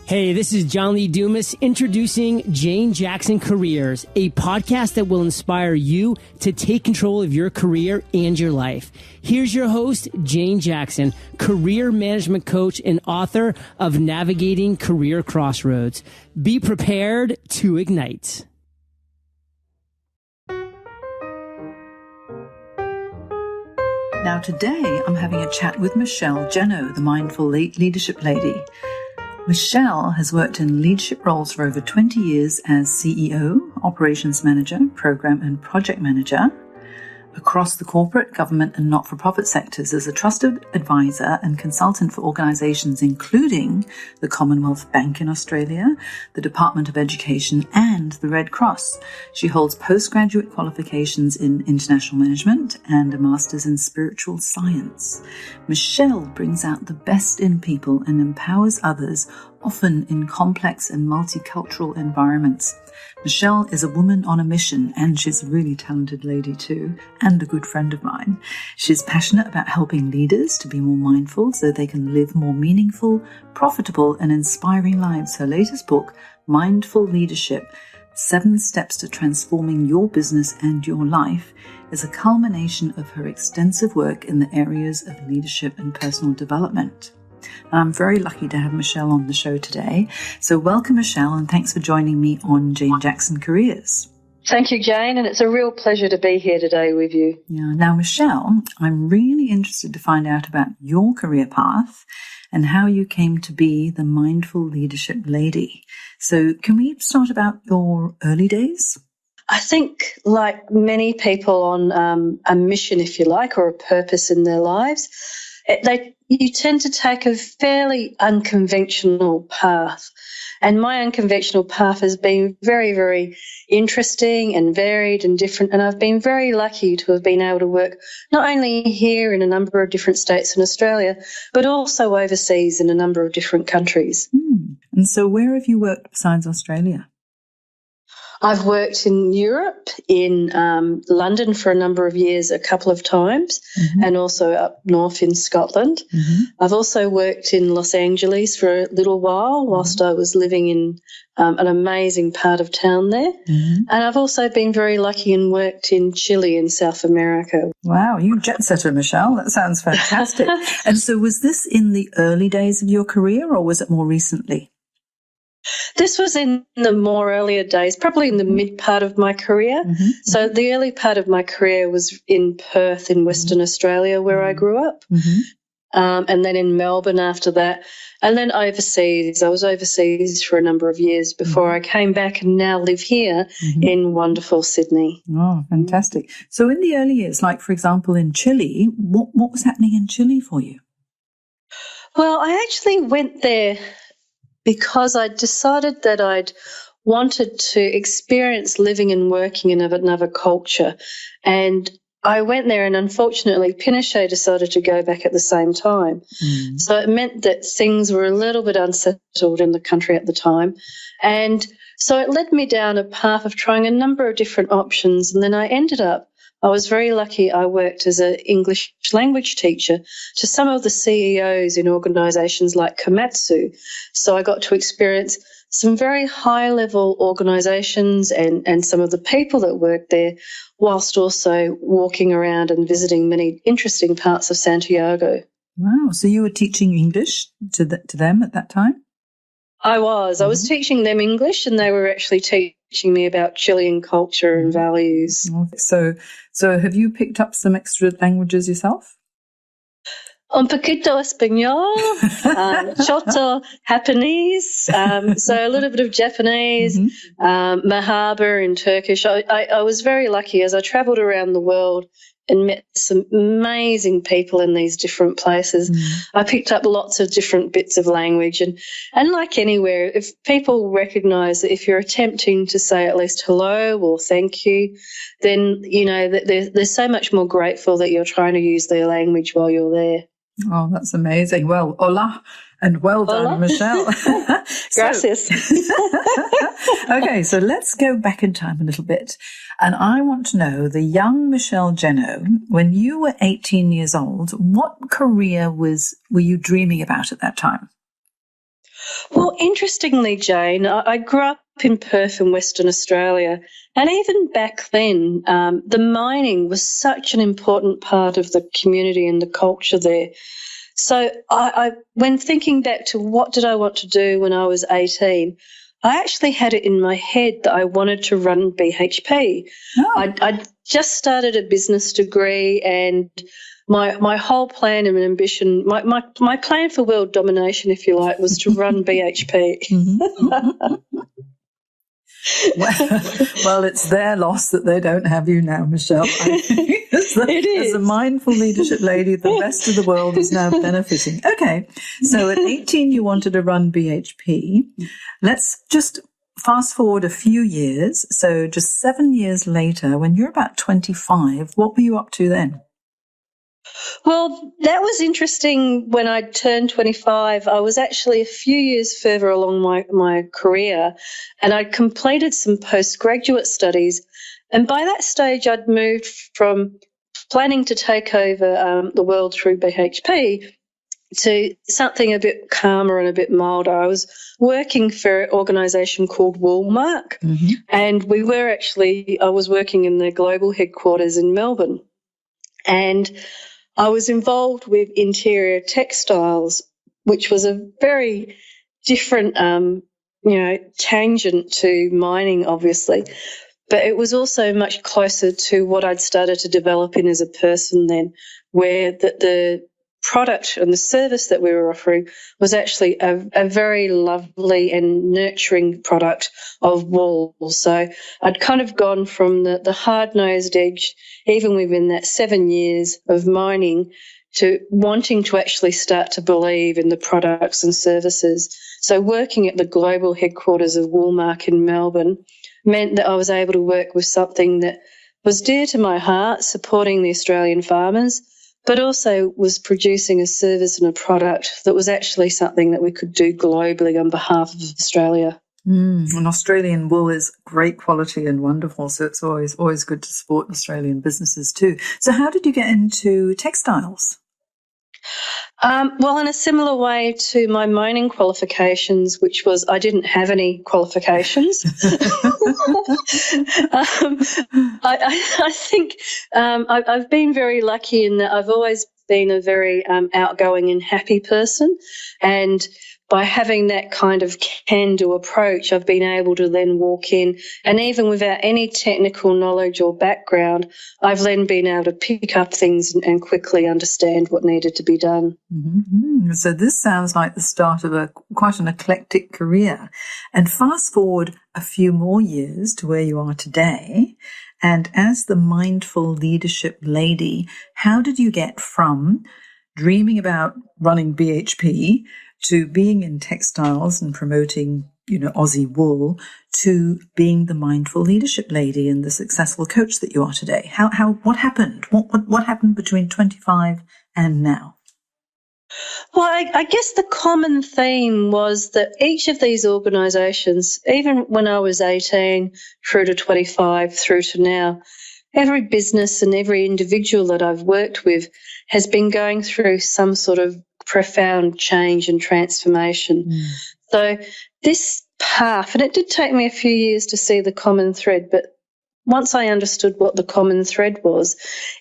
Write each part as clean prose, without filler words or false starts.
Hey, this is John Lee Dumas introducing Jane Jackson Careers, a podcast that will inspire you to take control of your career and your life. Here's your host, Jane Jackson, career management coach and author of Navigating Career Crossroads. Be prepared to ignite. Now today I'm having a chat with Michele Gennoe, the Mindful Leadership Lady. Michele has worked in leadership roles for over 20 years as CEO, operations manager, program and project manager across the corporate, government and not-for-profit sectors as a trusted advisor and consultant for organisations including the Commonwealth Bank in Australia, the Department of Education and the Red Cross. She holds postgraduate qualifications in international management and a master's in spiritual science. Michele brings out the best in people and empowers others, often in complex and multicultural environments. Michele is a woman on a mission, and she's a really talented lady too, and a good friend of mine. She's passionate about helping leaders to be more mindful so they can live more meaningful, profitable, and inspiring lives. Her latest book, Mindful Leadership, 7 Steps to Transforming Your Business and Your Life, is a culmination of her extensive work in the areas of leadership and personal development. I'm very lucky to have Michele on the show today. So welcome, Michele, and thanks for joining me on Jane Jackson Careers. Thank you, Jane, and it's a real pleasure to be here today with you. Yeah. Now, Michele, I'm really interested to find out about your career path and how you came to be the Mindful Leadership Lady. So can we start about your early days? I think, like many people on a mission, if you like, or a purpose in their lives, you tend to take a fairly unconventional path. And my unconventional path has been very, very interesting and varied and different. And I've been very lucky to have been able to work not only here in a number of different states in Australia, but also overseas in a number of different countries. And so where have you worked besides Australia? I've worked in Europe, in London for a number of years, a couple of times, and also up north in Scotland. I've also worked in Los Angeles for a little while whilst I was living in an amazing part of town there. And I've also been very lucky and worked in Chile in South America. Wow, you jet setter, Michele. That sounds fantastic. And so was this in the early days of your career or was it more recently? This was in the more earlier days, probably in the mid part of my career. So the early part of my career was in Perth in Western Australia where I grew up, and then in Melbourne after that, and then overseas. I was overseas for a number of years before I came back and now live here in wonderful Sydney. Oh, fantastic. So in the early years, like for example in Chile, what was happening in Chile for you? Well, I actually went there because I decided that I'd wanted to experience living and working in another culture. And I went there and unfortunately Pinochet decided to go back at the same time. So it meant that things were a little bit unsettled in the country at the time. And so it led me down a path of trying a number of different options. And then I was very lucky. I worked as an English language teacher to some of the CEOs in organisations like Komatsu. So I got to experience some very high-level organisations and some of the people that worked there, whilst also walking around and visiting many interesting parts of Santiago. Wow. So you were teaching English to them at that time? I was teaching them English and they were actually teaching me about Chilean culture and values. So have you picked up some extra languages yourself? Un poquito español, choto Japanese, so a little bit of Japanese, Mahaba in Turkish. I was very lucky as I travelled around the world and met some amazing people in these different places. I picked up lots of different bits of language. And like anywhere, if people recognise that if you're attempting to say at least hello or thank you, then, you know, they're so much more grateful that you're trying to use their language while you're there. Oh, that's amazing. Well, hola and well done, Michele. Gracias. Okay, so let's go back in time a little bit. And I want to know, the young Michele Gennoe, when you were 18 years old, what career were you dreaming about at that time? Well, interestingly, Jane, I grew up in Perth in Western Australia, and even back then, the mining was such an important part of the community and the culture there. So when thinking back to what did I want to do when I was 18, I actually had it in my head that I wanted to run BHP. Oh. I just started a business degree, and my whole plan and ambition, my plan for world domination, if you like, was to run BHP. Mm-hmm. Well, it's their loss that they don't have you now, Michele. I think as a mindful leadership lady, the rest of the world is now benefiting. Okay, so at 18 you wanted to run BHP. Let's just fast forward a few years. So just 7 years later, when you're about 25, what were you up to then? Well, that was interesting. When I turned 25, I was actually a few years further along my career, and I'd completed some postgraduate studies. And by that stage, I'd moved from planning to take over the world through BHP to something a bit calmer and a bit milder. I was working for an organisation called Woolmark, Mm-hmm. and I was working in the global headquarters in Melbourne. And I was involved with interior textiles, which was a very different, tangent to mining, obviously. But it was also much closer to what I'd started to develop in as a person then, where the product and the service that we were offering was actually a very lovely and nurturing product of wool. So I'd kind of gone from the hard-nosed edge, even within that 7 years of mining, to wanting to actually start to believe in the products and services. So working at the global headquarters of Woolmark in Melbourne meant that I was able to work with something that was dear to my heart, supporting the Australian farmers, but also was producing a service and a product that was actually something that we could do globally on behalf of Australia. And Australian wool is great quality and wonderful, so it's always good to support Australian businesses too. So how did you get into textiles? Well, in a similar way to my mining qualifications, which was I didn't have any qualifications. I think I've been very lucky in that I've always been a very outgoing and happy person, and by having that kind of can-do approach, I've been able to then walk in, and even without any technical knowledge or background, I've then been able to pick up things and quickly understand what needed to be done. Mm-hmm. So this sounds like the start of quite an eclectic career. And fast forward a few more years to where you are today, and as the mindful leadership lady, how did you get from dreaming about running BHP to being in textiles and promoting, Aussie wool, to being the mindful leadership lady and the successful coach that you are today? What happened? What happened between 25 and now? Well, I guess the common theme was that each of these organisations, even when I was 18 through to 25 through to now, every business and every individual that I've worked with has been going through some sort of profound change and transformation. So this path, and it did take me a few years to see the common thread, but once I understood what the common thread was,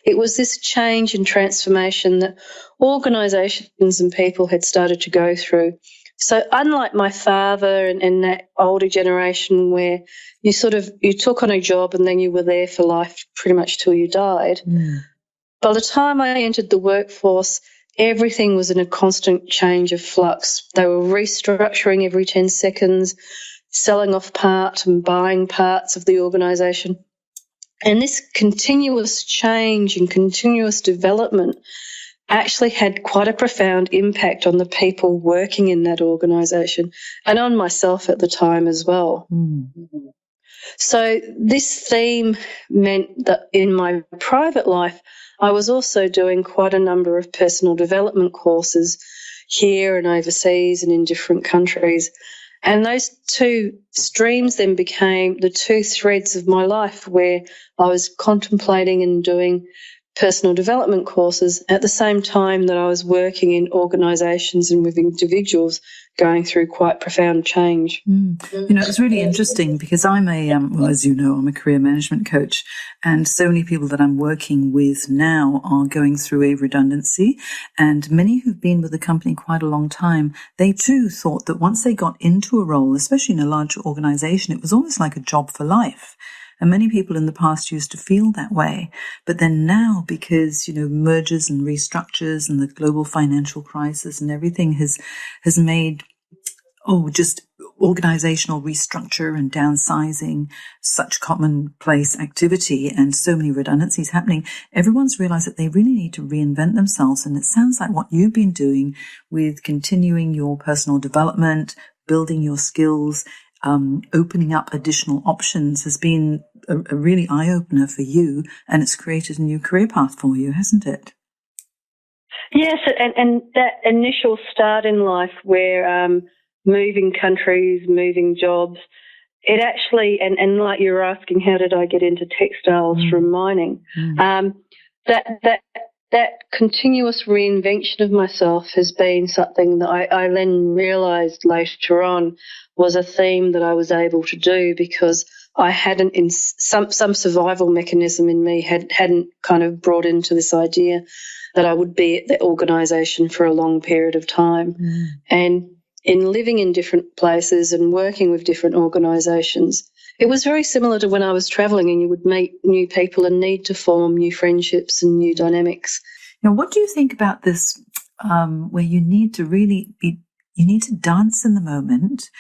it was this change and transformation that organisations and people had started to go through. So unlike my father and that older generation where you took on a job and then you were there for life pretty much till you died, by the time I entered the workforce, everything was in a constant change of flux. They were restructuring every 10 seconds, selling off part and buying parts of the organisation. And this continuous change and continuous development actually had quite a profound impact on the people working in that organisation and on myself at the time as well. So this theme meant that in my private life, I was also doing quite a number of personal development courses here and overseas and in different countries. And those two streams then became the two threads of my life where I was contemplating and doing personal development courses at the same time that I was working in organisations and with individuals going through quite profound change. It's really interesting because I'm as you know, I'm a career management coach, and so many people that I'm working with now are going through a redundancy, and many who've been with the company quite a long time, they too thought that once they got into a role, especially in a larger organisation, it was almost like a job for life. And many people in the past used to feel that way. But then now, because, mergers and restructures and the global financial crisis and everything has made, just organizational restructure and downsizing such commonplace activity and so many redundancies happening, everyone's realized that they really need to reinvent themselves. And it sounds like what you've been doing with continuing your personal development, building your skills, opening up additional options has been a really eye-opener for you, and it's created a new career path for you, hasn't it? Yes, and that initial start in life where moving countries, moving jobs, it actually, and like you were asking, how did I get into textiles from mining? That continuous reinvention of myself has been something that I then realised later on was a theme that I was able to do because I hadn't, in some survival mechanism in me hadn't kind of brought into this idea that I would be at the organisation for a long period of time. And in living in different places and working with different organisations, it was very similar to when I was travelling and you would meet new people and need to form new friendships and new dynamics. Now, what do you think about this, where you need to you need to dance in the moment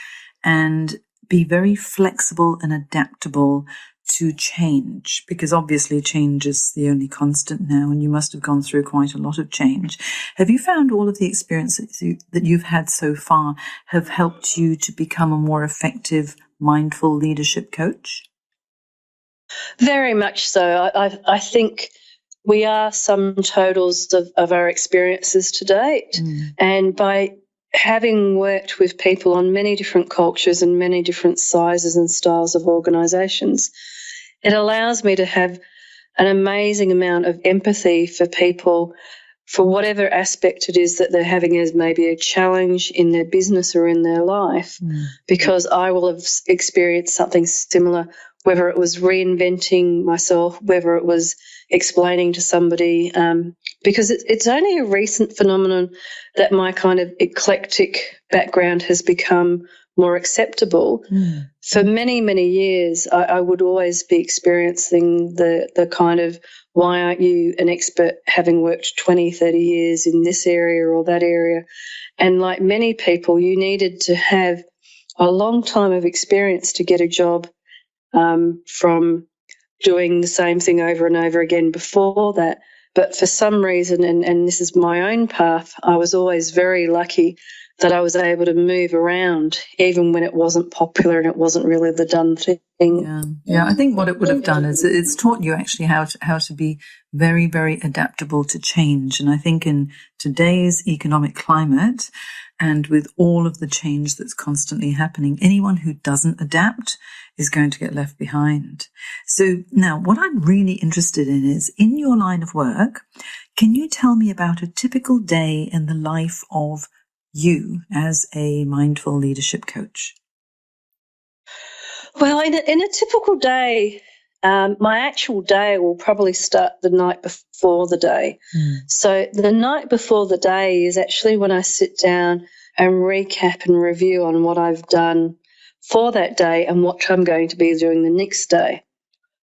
and be very flexible and adaptable to change, because obviously change is the only constant now, and you must have gone through quite a lot of change. Have you found all of the experiences that you've had so far have helped you to become a more effective, mindful leadership coach? Very much so. I think we are sum totals of our experiences to date. And by having worked with people on many different cultures and many different sizes and styles of organisations, it allows me to have an amazing amount of empathy for people for whatever aspect it is that they're having as maybe a challenge in their business or in their life, because I will have experienced something similar, whether it was reinventing myself, whether it was explaining to somebody, because it's only a recent phenomenon that my kind of eclectic background has become more acceptable. For many, many years, I would always be experiencing the kind of, why aren't you an expert having worked 20, 30 years in this area or that area? And like many people, you needed to have a long time of experience to get a job from doing the same thing over and over again before that. But for some reason, and this is my own path, I was always very lucky that I was able to move around even when it wasn't popular and it wasn't really the done thing. Yeah. I think what it would have done is it's taught you actually how to be very, very adaptable to change. And I think in today's economic climate, and with all of the change that's constantly happening, anyone who doesn't adapt is going to get left behind. So now what I'm really interested in is, in your line of work, can you tell me about a typical day in the life of you as a mindful leadership coach? Well, in a typical day, my actual day will probably start the night before the day. So the night before the day is actually when I sit down and recap and review on what I've done for that day and what I'm going to be doing the next day.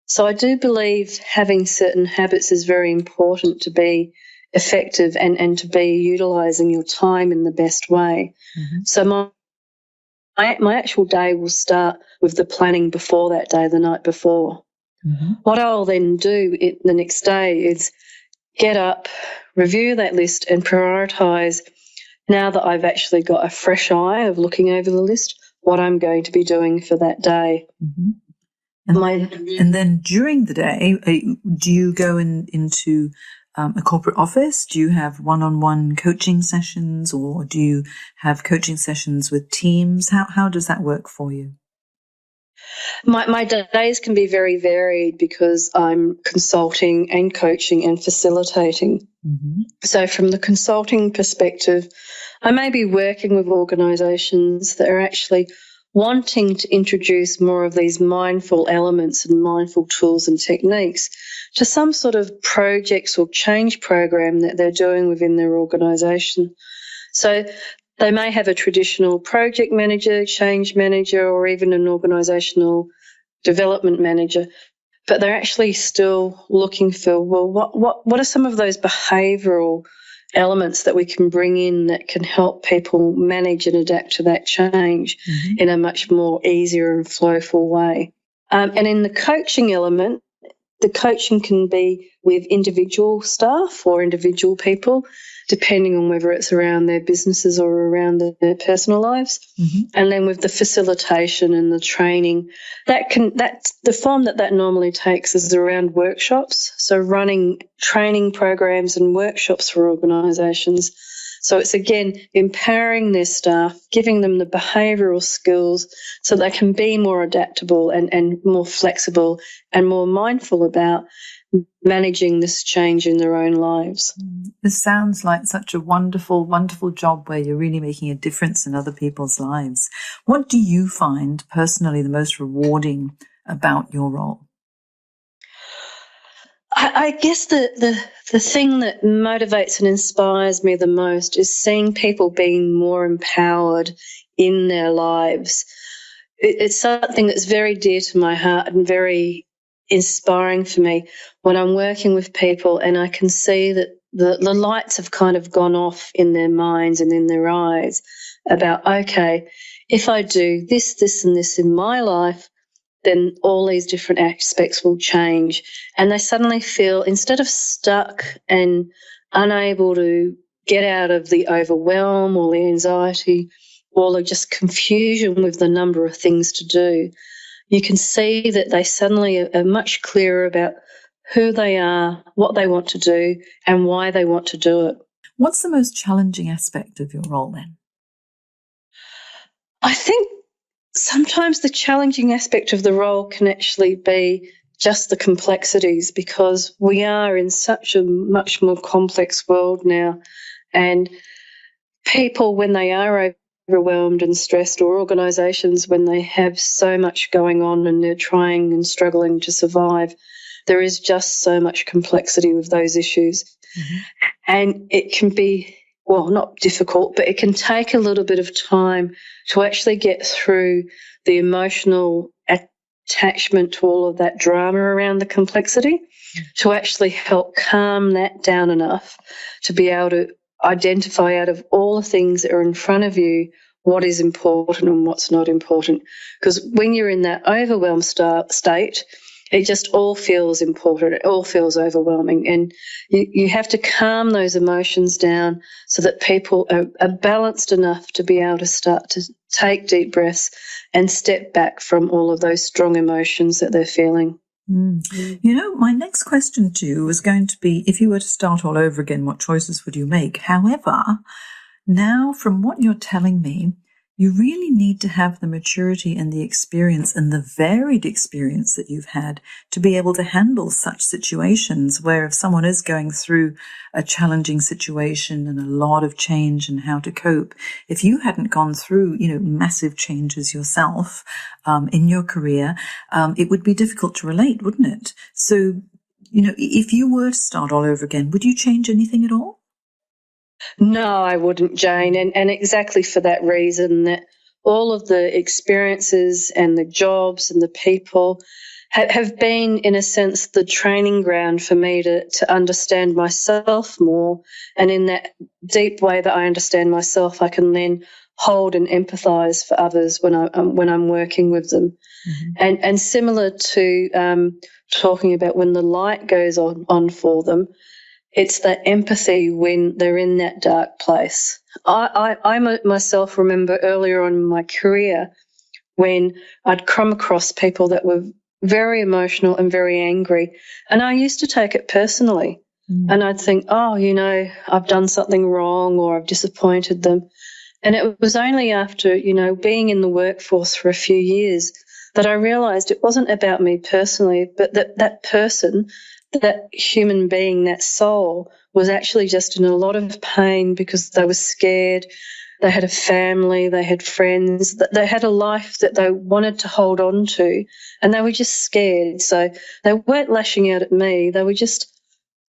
So I do believe having certain habits is very important to be effective and to be utilising your time in the best way. So my actual day will start with the planning before that day, the night before. What I'll then do the next day is get up, review that list and prioritise, now that I've actually got a fresh eye of looking over the list, what I'm going to be doing for that day. And then during the day, do you go into a corporate office? Do you have one-on-one coaching sessions, or do you have coaching sessions with teams? How does that work for you? My days can be very varied because I'm consulting and coaching and facilitating. Mm-hmm. So from the consulting perspective, I may be working with organisations that are actually wanting to introduce more of these mindful elements and mindful tools and techniques to some sort of projects or change program that they're doing within their organisation. So they may have a traditional project manager, change manager, or even an organisational development manager, but they're actually still looking for, well, what are some of those behavioural elements that we can bring in that can help people manage and adapt to that change in a much more easier and flowful way. And in the coaching element, the coaching can be with individual staff or individual people, depending on whether it's around their businesses or around their personal lives. And then with the facilitation and the training, that's the form that normally takes is around workshops. So running training programs and workshops for organisations. So it's, again, empowering their staff, giving them the behavioural skills so they can be more adaptable and more flexible and more mindful about managing this change in their own lives. This sounds like such a wonderful, wonderful job where you're really making a difference in other people's lives. What do you find personally the most rewarding about your role? I guess the thing that motivates and inspires me the most is seeing people being more empowered in their lives. It's something that's very dear to my heart and very inspiring for me when I'm working with people and I can see that the lights have kind of gone off in their minds and in their eyes about, okay, if I do this, this and this in my life, then all these different aspects will change. And they suddenly feel, instead of stuck and unable to get out of the overwhelm or the anxiety or the just confusion with the number of things to do, you can see that they suddenly are much clearer about who they are, what they want to do, and why they want to do it. What's the most challenging aspect of your role then? I think sometimes the challenging aspect of the role can actually be just the complexities, because we are in such a much more complex world now, and people, when they are overwhelmed and stressed, or organisations when they have so much going on and they're trying and struggling to survive, there is just so much complexity with those issues. And it can be, well, not difficult, but it can take a little bit of time to actually get through the emotional attachment to all of that drama around the complexity, to actually help calm that down enough to be able to identify out of all the things that are in front of you what is important and what's not important. Because when you're in that overwhelmed state, it just all feels important. It all feels overwhelming. And you have to calm those emotions down so that people are balanced enough to be able to start to take deep breaths and step back from all of those strong emotions that they're feeling. You know, my next question to you was going to be, if you were to start all over again, what choices would you make? However, now from what you're telling me, you really need to have the maturity and the experience and the varied experience that you've had to be able to handle such situations where if someone is going through a challenging situation and a lot of change and how to cope, if you hadn't gone through, massive changes yourself in your career, it would be difficult to relate, wouldn't it? So, if you were to start all over again, would you change anything at all? No, I wouldn't, Jane, and exactly for that reason, that all of the experiences and the jobs and the people have been, in a sense, the training ground for me to understand myself more, and in that deep way that I understand myself, I can then hold and empathise for others when I'm working with them. And similar to talking about when the light goes on for them, it's that empathy when they're in that dark place. I myself remember earlier on in my career when I'd come across people that were very emotional and very angry, and I used to take it personally. And I'd think, I've done something wrong or I've disappointed them. And it was only after, being in the workforce for a few years that I realised it wasn't about me personally, but that person, that human being, that soul, was actually just in a lot of pain because they were scared. They had a family, they had friends, they had a life that they wanted to hold on to, and they were just scared. So they weren't lashing out at me. They were just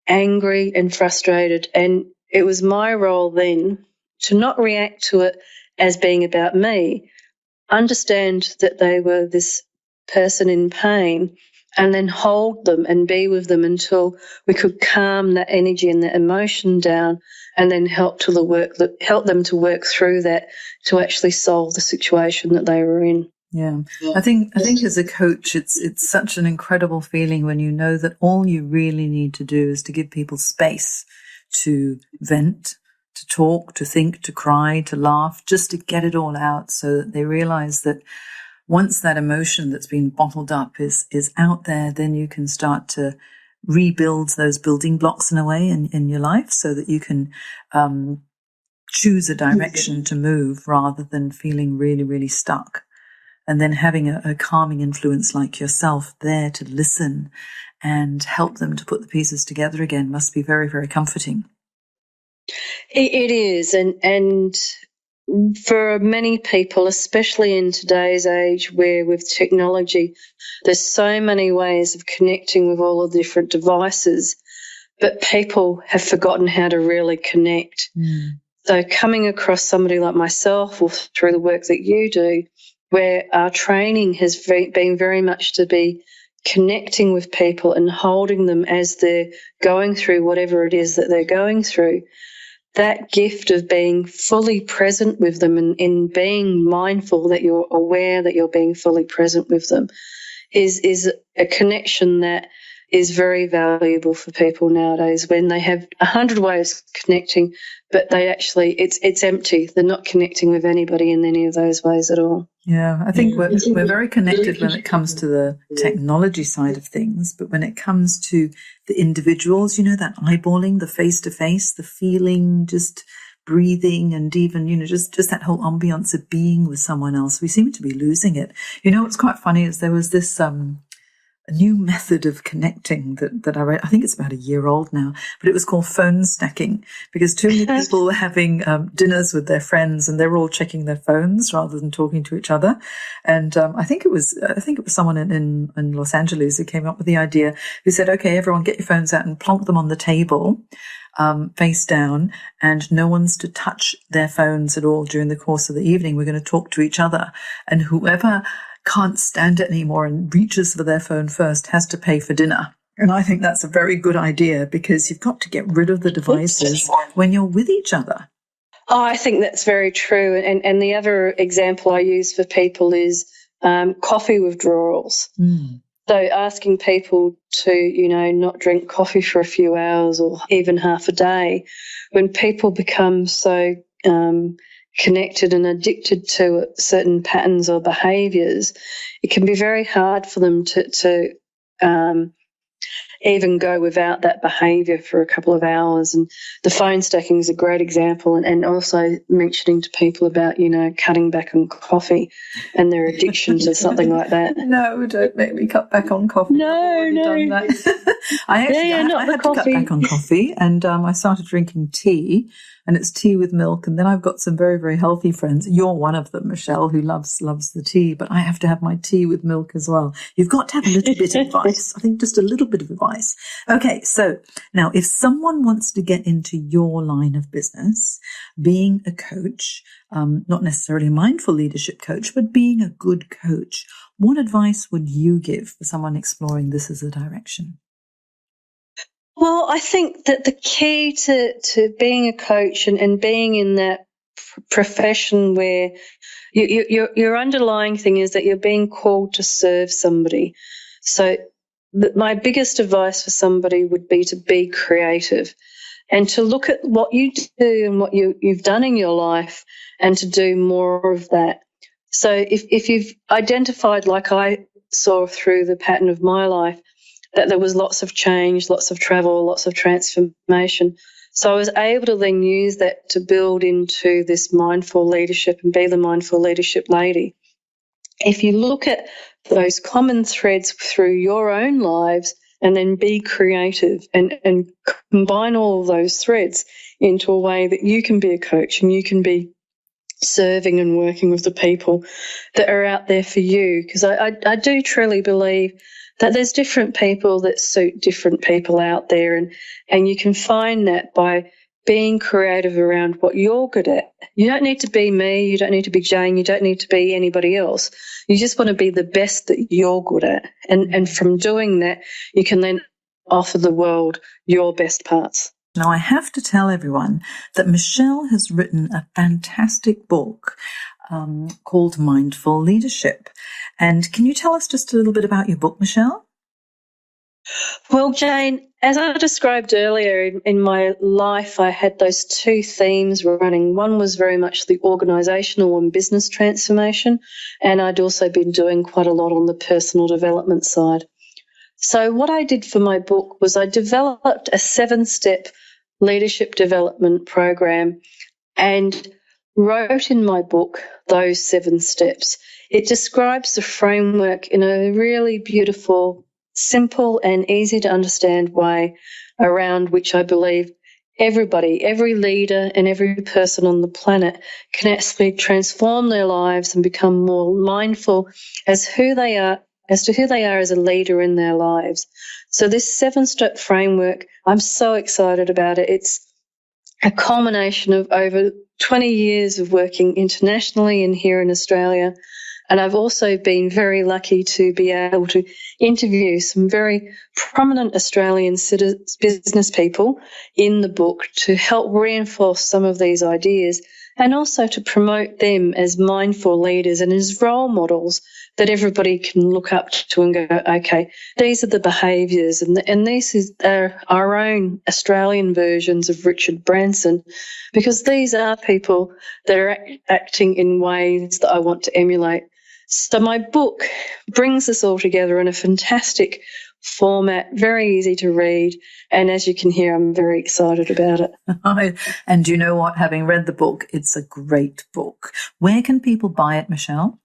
angry and frustrated. And it was my role then to not react to it as being about me, understand that they were this person in pain, and then hold them and be with them until we could calm that energy and that emotion down, and then help them to work through that to actually solve the situation that they were in. Yeah. I think as a coach, it's such an incredible feeling when you know that all you really need to do is to give people space to vent, to talk, to think, to cry, to laugh, just to get it all out, so that they realize that once that emotion that's been bottled up is out there, then you can start to rebuild those building blocks in a way in your life, so that you can choose a direction to move rather than feeling really, really stuck. And then having a calming influence like yourself there to listen and help them to put the pieces together again must be very, very comforting. It is, and for many people, especially in today's age where with technology, there's so many ways of connecting with all the different devices, but people have forgotten how to really connect. So coming across somebody like myself, or through the work that you do, where our training has been very much to be connecting with people and holding them as they're going through whatever it is that they're going through, that gift of being fully present with them and in being mindful that you're aware that you're being fully present with them is a connection that is very valuable for people nowadays, when they have 100 ways of connecting, but they actually, it's empty. They're not connecting with anybody in any of those ways at all. Yeah, I think we're very connected when it comes to the technology side of things, but when it comes to the individuals, that eyeballing, the face-to-face, the feeling, just breathing, and even, just that whole ambiance of being with someone else, we seem to be losing it. What's quite funny is there was this a new method of connecting that I read. I think it's about a year old now, but it was called phone stacking, because too many people were having dinners with their friends and they were all checking their phones rather than talking to each other. And I think it was someone in Los Angeles who came up with the idea, who said, okay, everyone get your phones out and plonk them on the table, face down, and no one's to touch their phones at all during the course of the evening. We're going to talk to each other, and whoever can't stand it anymore and reaches for their phone first has to pay for dinner. And I think that's a very good idea, because you've got to get rid of the devices when you're with each other. Oh, I think that's very true. And the other example I use for people is coffee withdrawals. So asking people to, not drink coffee for a few hours or even half a day. When people become so connected and addicted to certain patterns or behaviours, it can be very hard for them to even go without that behaviour for a couple of hours. And the phone stacking is a great example, and also mentioning to people about, cutting back on coffee and their addiction to something like that. No, don't make me cut back on coffee. No. Done that. I had to cut back on coffee, and I started drinking tea. And it's tea with milk. And then I've got some very, very healthy friends. You're one of them, Michele, who loves the tea. But I have to have my tea with milk as well. You've got to have a little bit of advice. I think just a little bit of advice. Okay, so now if someone wants to get into your line of business, being a coach, not necessarily a mindful leadership coach, but being a good coach, what advice would you give for someone exploring this as a direction? Well, I think that the key to being a coach and being in that profession where your underlying thing is that you're being called to serve somebody. So my biggest advice for somebody would be to be creative and to look at what you do and what you've done in your life, and to do more of that. So if you've identified, like I saw through the pattern of my life, that there was lots of change, lots of travel, lots of transformation. So I was able to then use that to build into this mindful leadership and be the mindful leadership lady. if you look at those common threads through your own lives and then be creative and combine all of those threads into a way that you can be a coach and you can be serving and working with the people that are out there for you. Because I do truly believe that there's different people that suit different people out there, and you can find that by being creative around what you're good at. You don't need to be me, you don't need to be Jane, you don't need to be anybody else. You just want to be the best that you're good at. And from doing that, you can then offer the world your best parts. Now, I have to tell everyone that Michele has written a fantastic book called Mindful Leadership. And can you tell us just a little bit about your book, Michele? Well, Jane, as I described earlier, in my life, I had those two themes running. One was very much the organisational and business transformation, and I'd also been doing quite a lot on the personal development side. So what I did for my book was I developed a 7-step leadership development program and wrote in my book those 7 steps. It describes the framework in a really beautiful, simple and easy to understand way around which I believe everybody, every leader and every person on the planet can actually transform their lives and become more mindful as to who they are as a leader in their lives. So this 7-step framework, I'm so excited about it. It's a culmination of over 20 years of working internationally and here in Australia. And I've also been very lucky to be able to interview some very prominent Australian business people in the book to help reinforce some of these ideas and also to promote them as mindful leaders and as role models that everybody can look up to and go, okay, these are the behaviours and these are our own Australian versions of Richard Branson, because these are people that are acting in ways that I want to emulate. So my book brings this all together in a fantastic format, very easy to read, and as you can hear, I'm very excited about it. And you know what? Having read the book, it's a great book. Where can people buy it, Michele?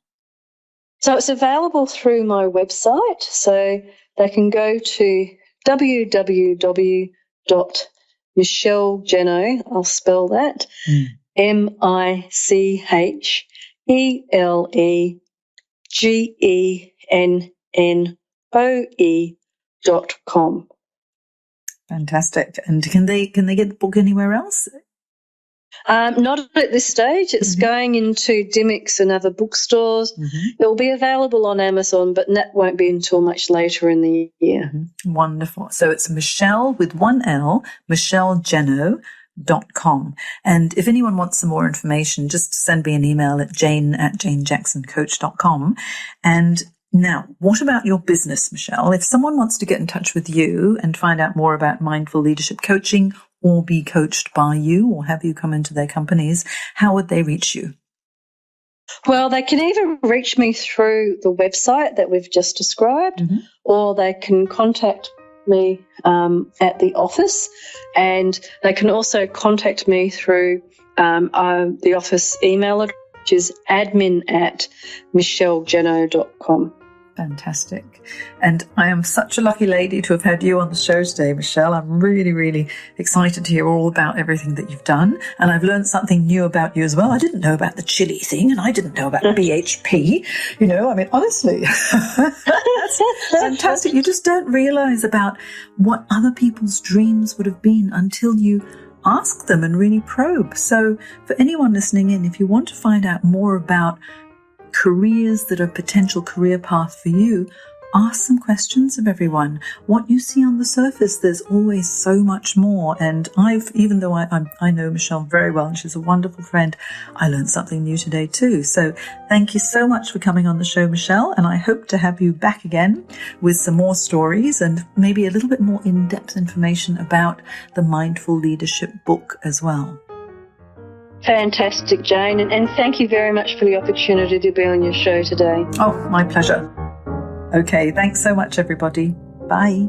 So it's available through my website, so they can go to www.michelegennoe, I'll spell that, Michelennoe.com. Fantastic. And can they get the book anywhere else? Not at this stage. It's going into Dymocks and other bookstores. It will be available on Amazon, but that won't be until much later in the year. Wonderful. So it's Michele with one L, michelegennoe.com. And if anyone wants some more information, just send me an email at jane@janejacksoncoach.com. And now, what about your business, Michele? If someone wants to get in touch with you and find out more about mindful leadership coaching or be coached by you or have you come into their companies, how would they reach you? Well, they can either reach me through the website that we've just described, or they can contact me at the office, and they can also contact me through the office email address, which is admin@michelegennoe.com. Fantastic. And I am such a lucky lady to have had you on the show today, Michele. I'm really, really excited to hear all about everything that you've done. And I've learned something new about you as well. I didn't know about the Chile thing, and I didn't know about BHP. You know, I mean, honestly, that's fantastic. You just don't realize about what other people's dreams would have been until you ask them and really probe. So for anyone listening in, if you want to find out more about careers that are potential career path for you, ask some questions of everyone. What you see on the surface, there's always so much more. And even though I know Michele very well and she's a wonderful friend, I learned something new today too. So thank you so much for coming on the show, Michele. And I hope to have you back again with some more stories and maybe a little bit more in-depth information about the Mindful Leadership book as well. Fantastic, Jane, and thank you very much for the opportunity to be on your show today. Oh, my pleasure. Okay, thanks so much, everybody. Bye.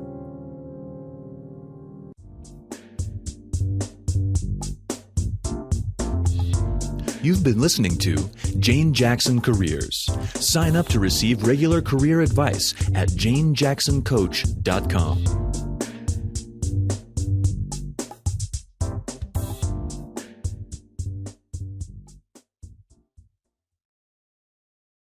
You've been listening to Jane Jackson Careers. Sign up to receive regular career advice at janejacksoncoach.com.